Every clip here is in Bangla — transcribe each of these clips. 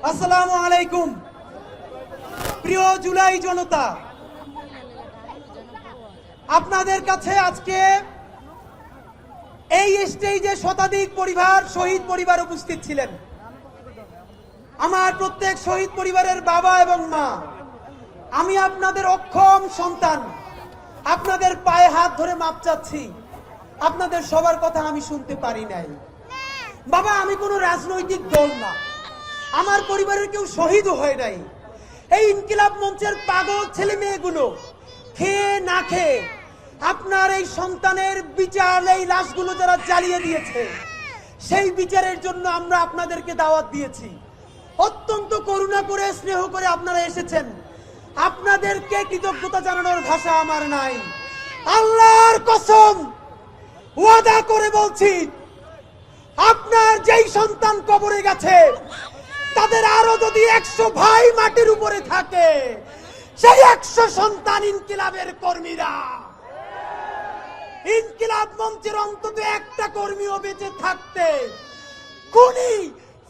আসসালামু আলাইকুম। প্রিয় জুলাই জনতা, আপনাদের কাছে আজকে এই স্টেজে শতাধিক পরিবার, শহীদ পরিবার উপস্থিত ছিলেন। আমার প্রত্যেক শহীদ পরিবারের বাবা এবং মা, আমি আপনাদের অক্ষম সন্তান, আপনাদের পায়ে হাত ধরে মাপ চাচ্ছি। আপনাদের সবার কথা আমি শুনতে পারি নাই। বাবা, আমি কোনো রাজনৈতিক দল না, আমার পরিবারের কেউ শহীদও হয় নাই। এই ইনকিলাব মঞ্চের পাগল ছেলে মেয়েগুলো খেয়ে না খেয়ে আপনার এই সন্তানের বিচার, এই লাশগুলো যারা জ্বালিয়ে দিয়েছে, সেই বিচারের জন্য আমরা আপনাদেরকে দাওয়াত দিয়েছি। অত্যন্ত করুণা করে, স্নেহ করে আপনারা এসেছেন। আপনাদেরকে কৃতজ্ঞতা জানানোর ভাষা আমার নাই। আল্লাহর কসম ওয়াদা করে বলছি, আপনার যেই সন্তান কবরে গেছে, তাদের আরো যদি 100 ভাই মাটির উপরে থাকে, সেই 100 সন্তান ইনকিলাবের কর্মীরা। ইনকিলাব মঞ্চের অন্তত একটা কর্মীও বেঁচে থাকতে খুনি,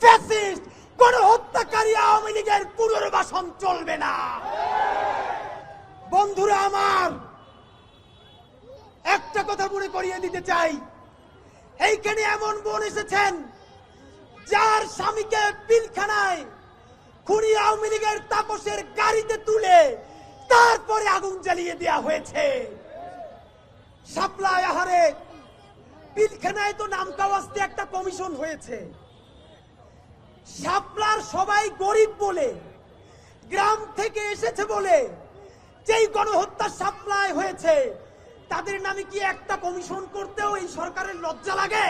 ফ্যাসিস্ট, গণহত্যাকারী আওয়ামী লীগের পুনর্বাসন চলবে না। বন্ধুরা আমার, একটা কথা মনে করিয়ে দিতে চাই, এইখানে এমন বোন এসেছেন যার স্বামীকে পিলখানায় খুনি আওয়ামী লীগের তাপসের গাড়িতে তুলে তারপরে আগুন জ্বালিয়ে দেওয়া হয়েছে। শাপলা আহারে পিলখানায় তো নামকাওয়াস্তে একটা কমিশন হয়েছে। শাপলার সবাই গরিব বলে, গ্রাম থেকে এসেছে বলে যেই গণহত্যা শাপলায় হয়েছে, তাদের নামে কি একটা কমিশন করতেও এই সরকারের লজ্জা লাগে?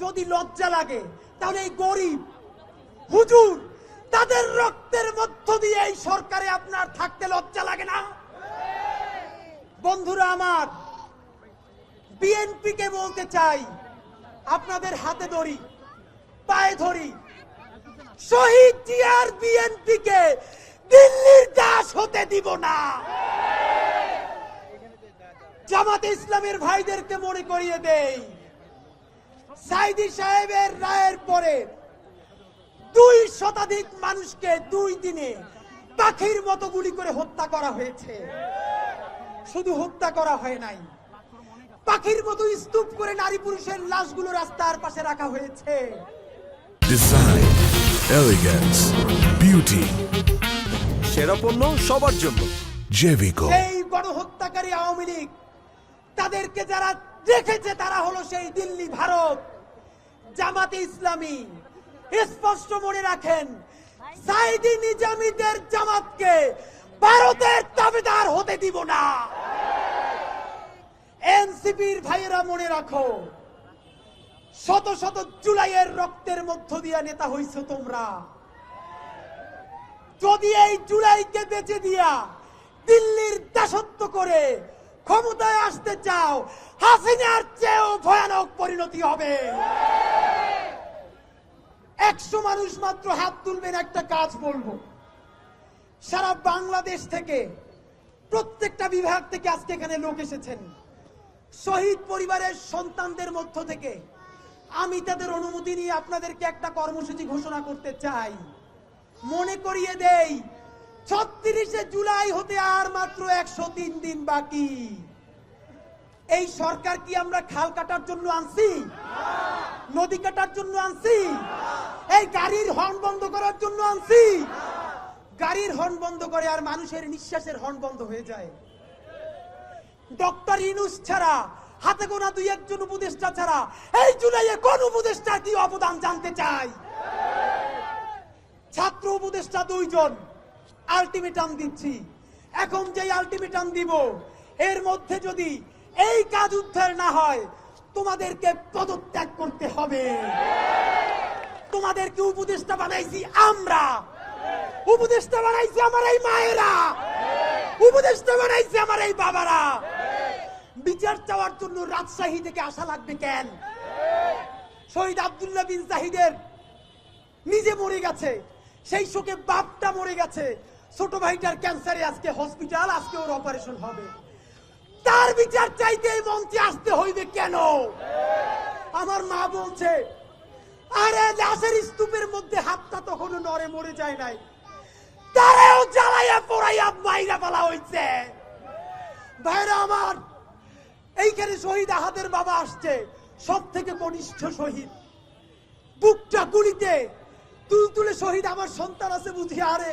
যদি লজ্জা লাগে তাহলে এই গরিব হুজুর তাদের রক্তের মধ্য দিয়ে এই সরকারে আপনার থাকতে লজ্জা লাগে না? বন্ধুরা আমার, বিএনপি কে বলতে চাই, আপনাদের হাতে ধরি, পায়ে ধরি, শহীদ জিয়ার বিএনপি কে দিল্লির দাস হতে দিব না। জামাতে ইসলামের ভাইদেরকে মনে করিয়ে দেই, সাইদি সাহেবের রায়ের পরে 2 শতাধিক মানুষকে 2 দিনে পাখির মতো গুলি করে হত্যা করা হয়েছে। শুধু হত্যা করা হয় নাই, পাখির মতো স্তূপ করে নারী পুরুষের লাশগুলো রাস্তার পাশে রাখা হয়েছে। ডিজাইন, এলিগেন্স, বিউটি, সেরা পণ্য সবার জন্য জেভিকো। এই গণহত্যাকারী আওয়ামী লীগ, তাদেরকে যারা দেখেছে তারা হলো সেই দিল্লি, ভারত। জামাতে ইসলামী স্পষ্ট মনে রাখেন, সাইদি নিজামীদের জামাতকে ভারতের দাবিদার হতে দিব না। এনসিপির ভাইয়েরা মনে রাখো, শত শত জুলাইয়ের রক্তের মধ্য দিয়ে নেতা হইছো তোমরা। যদি এই জুলাইকে বেঁচে দিয়া দিল্লির দাসত্ব করে ক্ষমতায় আসতে চাও, হাসিনার চেয়েও ভয়ানক পরিণতি হবে। 100 মানুষ মাত্র হাত তুলবেন, একটা কাজ বলবো। সারা বাংলাদেশ থেকে, প্রত্যেকটা বিভাগ থেকে আজকে এখানে লোক এসেছেন। শহীদ পরিবারের সন্তানদের মধ্য থেকে আমি তাদের অনুমতি নিয়ে আপনাদেরকে একটা কর্মসূচি ঘোষণা করতে চাই। মনে করিয়ে দেই, 36শে জুলাই হতে আর মাত্র 103 দিন বাকি। এই সরকার কি আমরা খাল কাটার জন্য আনছি? নদী কাটার জন্য আনছি? এই গাড়ির হর্ন বন্ধ করার জন্য আনছি? গাড়ির হর্ন বন্ধ করে আর মানুষের নিঃশ্বাসের হর্ন বন্ধ হয়ে যায়। ডক্টর ইউনূস ছাড়া, হাতে গোনা 2-1 উপদেষ্টা ছাড়া এই জুলাইয়ে কোন উপদেষ্টার কি অবদান জানতে চাই? ছাত্র উপদেষ্টা 2 জন আলটিমেটাম দিচ্ছি। এখন যে আলটিমেটাম দিব, এর মধ্যে যদি এই কাজ উদ্ধার না হয়, তোমাদেরকে পদত্যাগ করতে হবে। তোমাদেরকে উপদেষ্টা বানাইছি আমরা, উপদেষ্টা বানাইছি আমার এই মায়েরা, উপদেষ্টা বানাইছি আমার এই বাবারা। বিচার চাওয়ার জন্য রাজশাহী থেকে আসা লাগবে কেন? শহীদ আব্দুল্লাহ বিন জাহিদের নিজে মরে গেছে, সেই শোকে বাপটা মরে গেছে, ছোট ভাইটার ক্যান্সারে আজকে হসপিটাল, আজকে ওর অপারেশন হবে। তার বিচার চাইতে এই মঞ্চে আসতে হইবে কেন? আমার মা বলছে আরে লাশের স্তূপের মধ্যে হাতটা তখনও নড়ে মরে যায় নাই, তারেও জ্বালাইয়া পোড়াইয়া মাইরা ফেলা হইছে। ভাইরা আমার, এইখানে শহীদ আহাদের বাবা আসছে, সব থেকে কনিষ্ঠ শহীদ। বুকটা গুলিতে তুলতুলে শহীদ আমার সন্তান আছে বুঝি। আরে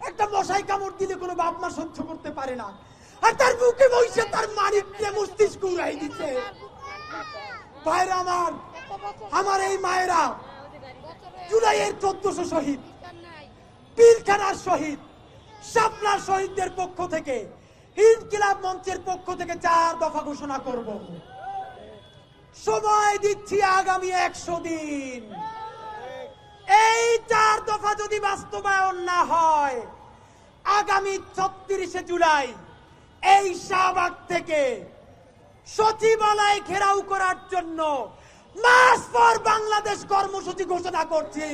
একটা মশাই কামড় দিলে কোনো বাপ মা সহ্য করতে পারে না, আর তার বুকে বসে তার মানিককে মস্তিষ্ক উড়াই দিচ্ছে। ভাইরা আমার, আমার এই মায়েরা জুলাইয়ের 1400 শহীদ, পিলখানার শহীদ, শাপলার শহীদদের পক্ষ থেকে, ইনকিলাব মঞ্চের পক্ষ থেকে 4 দফা ঘোষণা করব। সময় দিচ্ছি আগামী 100 দিন। এই 4 দফা যদি বাস্তবায়ন না হয়, আগামী 36শে জুলাই এই শাহবাগ থেকে সচিবালয় ঘেরাও করার জন্য মার্চ ফর বাংলাদেশ কর্মসূচি ঘোষণা করছি।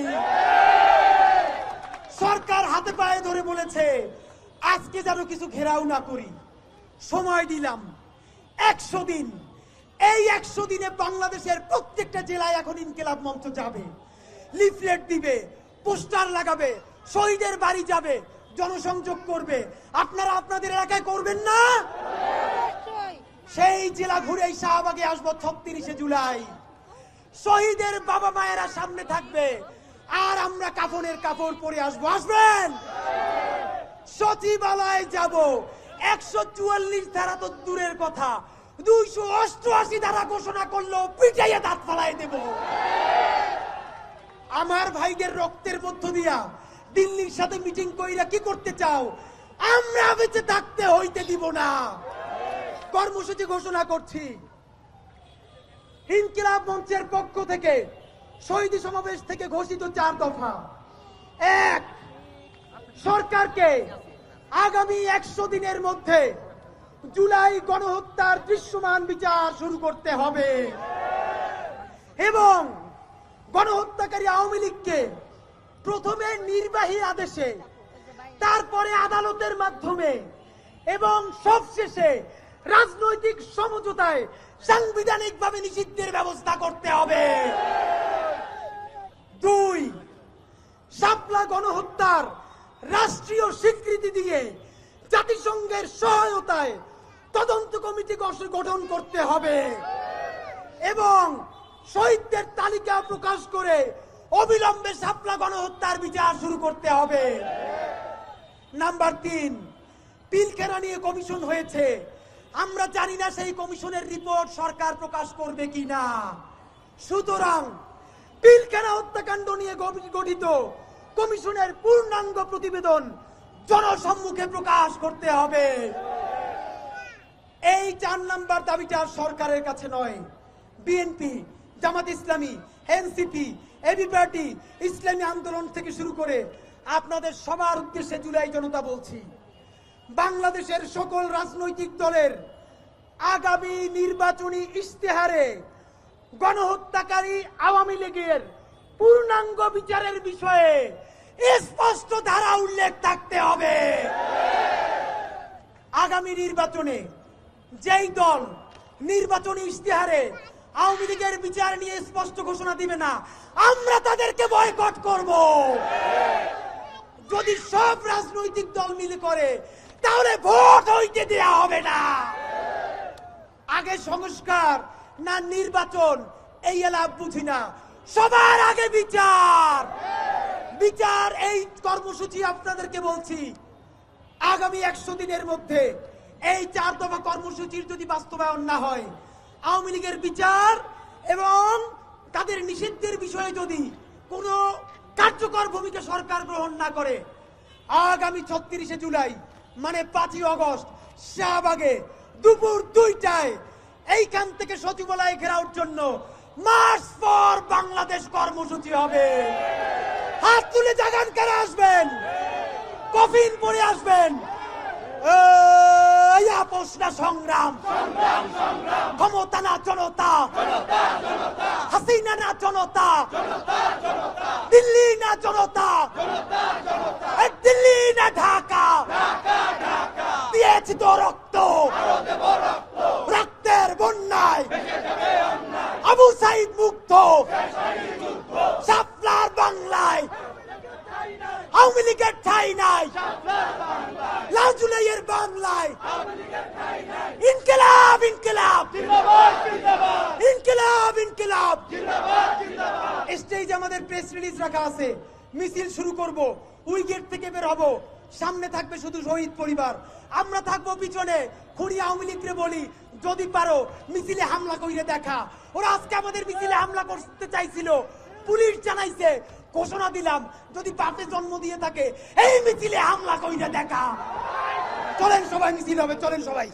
সরকার হাতে পায়ে ধরে বলেছে আজকে যেন কিছু ঘেরাও না করি। সময় দিলাম 100 দিন। এই 100 দিনে বাংলাদেশের প্রত্যেকটা জেলায় এখন ইনকিলাব মঞ্চ যাবে, লিফলেট দিবে, পোস্টার লাগাবে, শহীদের বাড়ি যাবে, জনসংযোগ করবে। আপনারা আপনাদের এলাকায় করবেন না? সেই জেলা ঘুরে শাহবাগে আসবো 36শে জুলাই। শহীদের বাবা মায়েরা সামনে থাকবে, আর আমরা কাফনের কাপড় পরে আসবো। আসবেন? সচিবালয় যাব। 144 ধারা তো দূরের কথা, 288 ধারা ঘোষণা করলো পিটাইয়া দাঁত ফালাই দেব। আমার ভাইদের রক্তের মধ্য দিয়া দিল্লির সাথে মিটিং কইরা কি করতে চাও? আমরা বেঁচে থাকতে হইতে দিব না। কর্মসূচি ঘোষণা করছি। ইনকিলাব মঞ্চের পক্ষ থেকে শহীদ সমাবেশ থেকে ঘোষিত 4 দফা। 1, সরকারকে আগামী 100 দিনের মধ্যে জুলাই গণহত্যার দৃশ্যমান বিচার শুরু করতে হবে এবং গণহত্যাকারী আওয়ামী লীগকে প্রথমে নির্বাহী আদেশে, তারপরে আদালতের মাধ্যমে এবং সবশেষে রাজনৈতিক সমঝোতায় সাংবিধানিকভাবে নিষিদ্ধের ব্যবস্থা করতে হবে। 2, শাপলা গণহত্যার রাষ্ট্রীয় স্বীকৃতি দিয়ে জাতিসংঘের সহায়তায় তদন্ত কমিটি গঠন করতে হবে এবং শহীদদের তালিকা প্রকাশ করে অবিলম্বে শাপলা গণহত্যার বিচার শুরু করতে হবে। নাম্বার 3, পিলখানা নিয়ে কমিশন হয়েছে। আমরা জানি না সেই কমিশনের রিপোর্ট সরকার প্রকাশ করবে কিনা। সুতরাং পিলখানা হত্যাকাণ্ড নিয়ে গঠিত কমিশনের পূর্ণাঙ্গ প্রতিবেদন জনসম্মুখে প্রকাশ করতে হবে। এই 4 নাম্বার দাবিটা সরকারের কাছে নয়, BNP, Jamaat Islami, NCP, AB party, ইসলামী আন্দোলন থেকে শুরু করে আপনাদের সবার উদ্দেশ্যে জুলাই জনতা বলছি, বাংলাদেশের সকল রাজনৈতিক দলের আগামী নির্বাচনী ইশতেহারে গণহত্যাকারী আওয়ামী লীগের পূর্ণাঙ্গ বিচারের বিষয়ে স্পষ্ট ধারা উল্লেখ থাকতে হবে। আগামী নির্বাচনে যেই দল নির্বাচনী ইশতেহারে আওয়ামী লীগের বিচার নিয়ে স্পষ্ট ঘোষণা দিবে না, আমরা তাদেরকে বয়কট করব। যদি সব রাজনৈতিক দল মিলে করে, তাহলে ভোট হইতে দেয়া হবে না। আগে সংস্কার না নির্বাচন, এই এলাপ বুঝি না, সবার আগে বিচার। বিচার। এই কর্মসূচি আপনাদেরকে বলছি, আগামী 100 দিনের মধ্যে এই 4 দফা কর্মসূচির যদি বাস্তবায়ন না হয়, আওয়ামী লীগের বিচার এবং তাদের নিষিদ্ধের বিষয়ে যদি কোনো কার্যকর ভূমিকা সরকার গ্রহণ না করে, আগামী 36শে জুলাই মানে 5ই আগস্ট শাহবাগে দুপুর 2টায় এইখান থেকে সচিবালয় ঘেরাওর জন্য মার্চ ফর বাংলাদেশ কর্মসূচি হবে। হাত তুলে জাগান, কারা আসবেন? কফিন পরে আসবেন। আপোষ না সংগ্রাম, ক্ষমতা না জনতা, হাসিনা না জনতা, দিল্লি না জনতা, দিল্লি না ঢাকা, দিয়েছি তো রক্ত, রক্তের বন্যায় আবু সাইদ মুক্ত, আওয়ামী লীগের ঠাঁই নাই লাল জুলাইয়ের বাংলায় ইনকিলাব ইনকিলাব ইনকিলাব ইনকিলাব। স্টেজে আমাদের প্রেস রিলিজ রাখা আছে, মিছিল শুরু করব, ওই গেট থেকে বের হব, সামনে থাকবে শুধু শহীদ পরিবার, আমরা থাকবো পিছনে। খুনি আওয়ামী লীগকে বলি যদি পারো মিছিলে হামলা কইরে দেখা। ওরা আজকে আমাদের মিছিলে হামলা করতে চাইছিল, পুলিশ জানাইছে, ঘোষণা দিলাম যদি বাপে জন্ম দিয়ে থাকে এই মিছিলে হামলা কইরে দেখা। চলেন সবাই মিছিল হবে, চলেন সবাই।